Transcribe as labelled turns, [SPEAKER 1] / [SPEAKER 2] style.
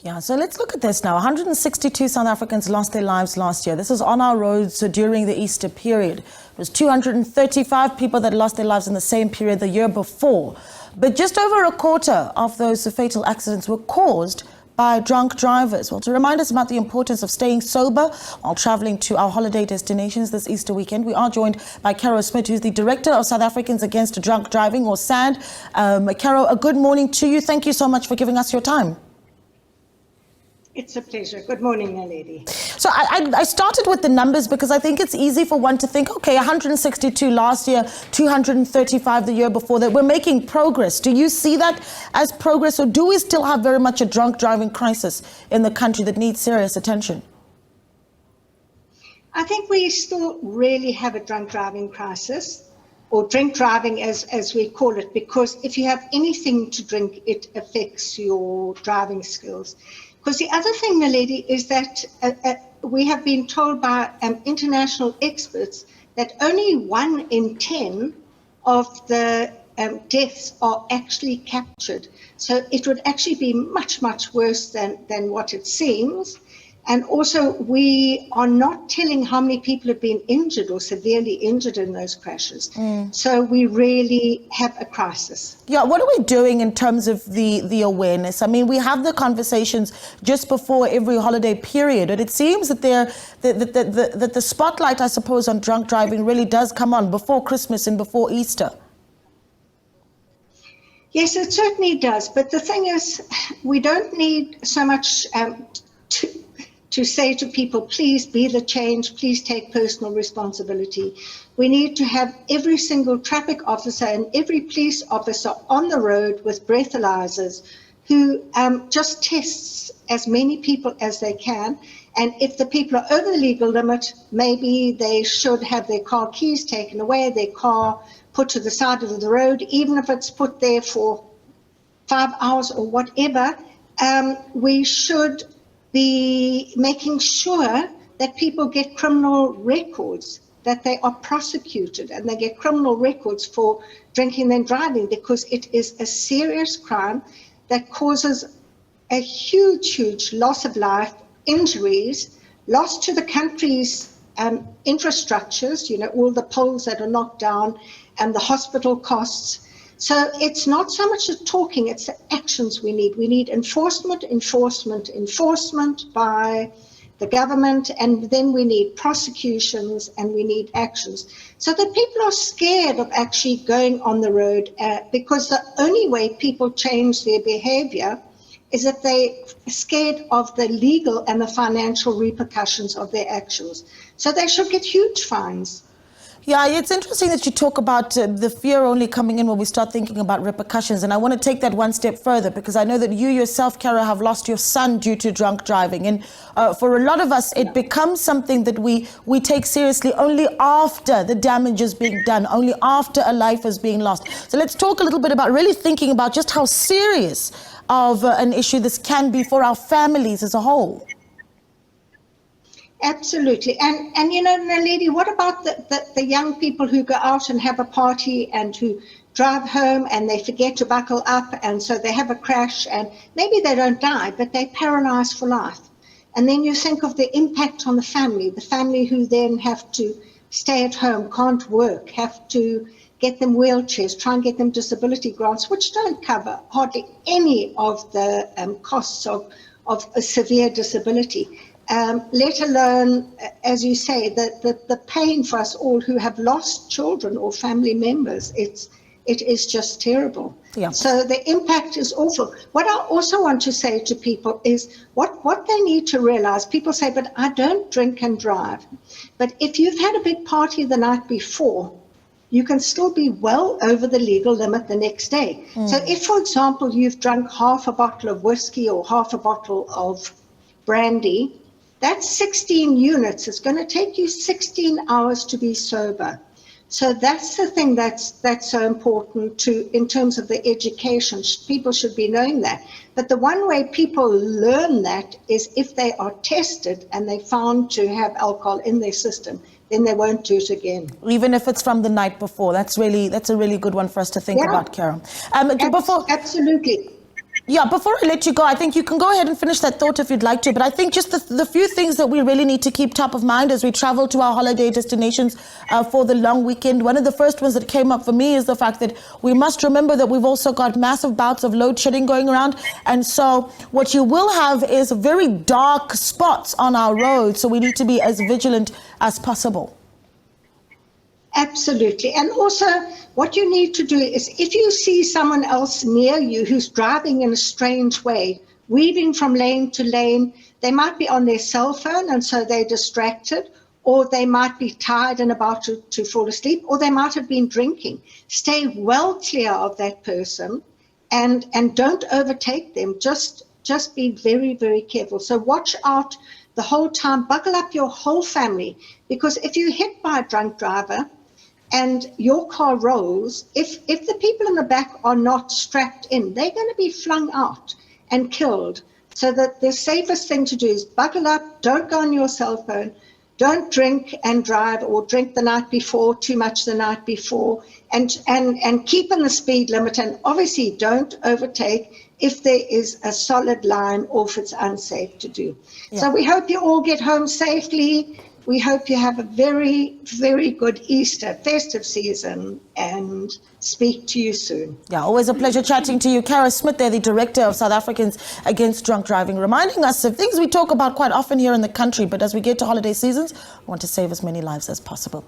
[SPEAKER 1] Yeah, so let's look at this now. 162 South Africans lost their lives last year. This is on our roads during the Easter period. It was 235 people that lost their lives in the same period the year before. But just over a quarter of those fatal accidents were caused by drunk drivers. Well, to remind us about the importance of staying sober while traveling to our holiday destinations this Easter weekend, we are joined by Caro Smit, who's the Director of South Africans Against Drunk Driving, or SAD. Caro, a good morning to you. Thank you so much for giving us your time.
[SPEAKER 2] It's a pleasure. Good morning, my lady.
[SPEAKER 1] So I started with the numbers because I think it's easy for one to think, okay, 162 last year, 235 the year before, that we're making progress. Do you see that as progress, or do we still have very much a drunk driving crisis in the country that needs serious attention?
[SPEAKER 2] I think we still really have a drunk driving crisis, or drink driving as we call it, because if you have anything to drink, it affects your driving skills. Because the other thing, my lady, is that we have been told by international experts that only 1 in 10 of the deaths are actually captured. So it would actually be much, much worse than what it seems. And also, we are not telling how many people have been injured or severely injured in those crashes. So we really have a crisis.
[SPEAKER 1] Yeah, what are we doing in terms of the awareness? I mean, we have the conversations just before every holiday period, and it seems that the spotlight, I suppose, on drunk driving really does come on before Christmas and before Easter.
[SPEAKER 2] Yes, it certainly does. But the thing is, we don't need so much to say to people, please be the change, please take personal responsibility. We need to have every single traffic officer and every police officer on the road with breathalyzers who just tests as many people as they can. And if the people are over the legal limit, maybe they should have their car keys taken away, their car put to the side of the road, even if it's put there for 5 hours or whatever. We should be making sure that people get criminal records, that they are prosecuted and they get criminal records for drinking and driving, because it is a serious crime that causes a huge, huge loss of life, injuries, loss to the country's infrastructures, you know, all the poles that are knocked down and the hospital costs. So it's not so much the talking, it's the actions we need. We need enforcement by the government, and then we need prosecutions and we need actions. So that people are scared of actually going on the road, because the only way people change their behavior is if they're scared of the legal and the financial repercussions of their actions. So they should get huge fines.
[SPEAKER 1] Yeah, it's interesting that you talk about the fear only coming in when we start thinking about repercussions. And I want to take that one step further, because I know that you yourself, Caro, have lost your son due to drunk driving. And for a lot of us, it becomes something that we take seriously only after the damage is being done, only after a life is being lost. So let's talk a little bit about really thinking about just how serious of an issue this can be for our families as a whole.
[SPEAKER 2] Absolutely. And you know, lady, what about the young people who go out and have a party and who drive home and they forget to buckle up, and so they have a crash and maybe they don't die, but they're paralyzed for life. And then you think of the impact on the family who then have to stay at home, can't work, have to get them wheelchairs, try and get them disability grants, which don't cover hardly any of the costs of a severe disability. Let alone, as you say, the pain for us all who have lost children or family members. It is just terrible. Yeah. So the impact is awful. What I also want to say to people is what they need to realize. People say, but I don't drink and drive. But if you've had a big party the night before, you can still be well over the legal limit the next day. So if, for example, you've drunk half a bottle of whiskey or half a bottle of brandy, that's 16 units. It's going to take you 16 hours to be sober. So that's the thing that's so important in terms of the education. People should be knowing that. But the one way people learn that is if they are tested and they found to have alcohol in their system, then they won't do it again.
[SPEAKER 1] Even if it's from the night before. That's a really good one for us to think about, Caro.
[SPEAKER 2] Absolutely.
[SPEAKER 1] Yeah, before I let you go, I think you can go ahead and finish that thought if you'd like to, but I think just the few things that we really need to keep top of mind as we travel to our holiday destinations for the long weekend. One of the first ones that came up for me is the fact that we must remember that we've also got massive bouts of load shedding going around, and so what you will have is very dark spots on our roads, so we need to be as vigilant as possible.
[SPEAKER 2] Absolutely. And also, what you need to do is, if you see someone else near you who's driving in a strange way, weaving from lane to lane, they might be on their cell phone and so they're distracted, or they might be tired and about to fall asleep, or they might have been drinking. Stay well clear of that person and don't overtake them. Just be very, very careful. So watch out the whole time, buckle up your whole family, because if you're hit by a drunk driver, and your car rolls, if the people in the back are not strapped in, they're going to be flung out and killed. So that the safest thing to do is buckle up, don't go on your cell phone, don't drink and drive, or drink the night before, too much the night before, and keep in the speed limit, and obviously don't overtake if there is a solid line or if it's unsafe to do. Yeah. So we hope you all get home safely. We hope you have a very, very good Easter festive season, and speak to you soon.
[SPEAKER 1] Yeah, always a pleasure chatting to you. Caro Smit, there, the Director of South Africans Against Drunk Driving, reminding us of things we talk about quite often here in the country, but as we get to holiday seasons, we want to save as many lives as possible.